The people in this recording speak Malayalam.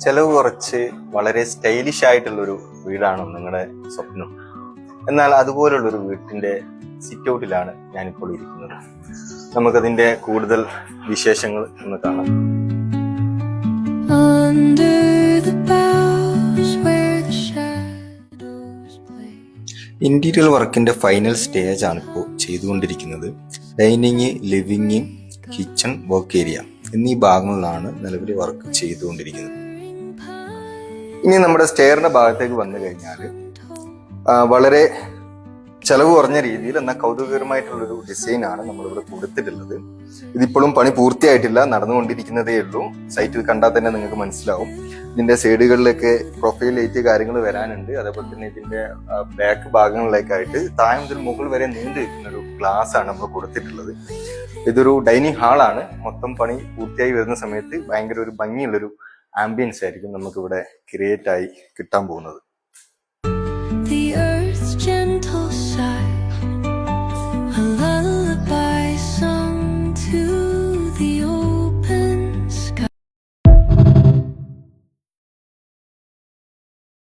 ചെലവ് കുറച്ച് വളരെ സ്റ്റൈലിഷ് ആയിട്ടുള്ളൊരു വീടാണോ നിങ്ങളുടെ സ്വപ്നം? എന്നാൽ അതുപോലുള്ളൊരു വീട്ടിന്റെ സിറ്റ് ഔട്ടിലാണ് ഞാനിപ്പോൾ ഇരിക്കുന്നത്. നമുക്കതിന്റെ കൂടുതൽ വിശേഷങ്ങൾ ഒന്ന് കാണാം. ഇന്റീരിയർ വർക്കിന്റെ ഫൈനൽ സ്റ്റേജ് ആണ് ഇപ്പോൾ ചെയ്തുകൊണ്ടിരിക്കുന്നത്. Dining, living, kitchen, work area എന്നീ ഭാഗങ്ങളിലാണ് നിലവിൽ വർക്ക് ചെയ്തുകൊണ്ടിരിക്കുന്നത്. ഇനി നമ്മുടെ സ്റ്റെയറിന്റെ ഭാഗത്തേക്ക് വന്നു കഴിഞ്ഞാൽ വളരെ ചെലവ് കുറഞ്ഞ രീതിയിൽ എന്നാൽ കൗതുകകരമായിട്ടുള്ളൊരു ഡിസൈനാണ് നമ്മളിവിടെ കൊടുത്തിട്ടുള്ളത്. ഇതിപ്പോഴും പണി പൂർത്തിയായിട്ടില്ല, നടന്നുകൊണ്ടിരിക്കുന്നതേ ഉള്ളൂ. സൈറ്റിൽ കണ്ടാൽ തന്നെ നിങ്ങൾക്ക് മനസ്സിലാവും. ഇതിന്റെ സൈഡുകളിലൊക്കെ പ്രൊഫൈൽ ലൈറ്റ് കാര്യങ്ങൾ വരാനുണ്ട്. അതേപോലെ തന്നെ ഇതിന്റെ ബാക്ക് ഭാഗങ്ങളിലേക്കായിട്ട് താഴെ മുതൽ മുകൾ വരെ നീണ്ടു നിൽക്കുന്ന ഒരു ഗ്ലാസ് ആണ് നമ്മൾ കൊടുത്തിട്ടുള്ളത്. ഇതൊരു ഡൈനിങ് ഹാളാണ്. മൊത്തം പണി പൂർത്തിയായി വരുന്ന സമയത്ത് ഭയങ്കര ഒരു ഭംഗിയുള്ളൊരു ആംബിയൻസ് ആയിരിക്കും നമുക്കിവിടെ ക്രിയേറ്റ് ആയി കിട്ടാൻ പോകുന്നത്.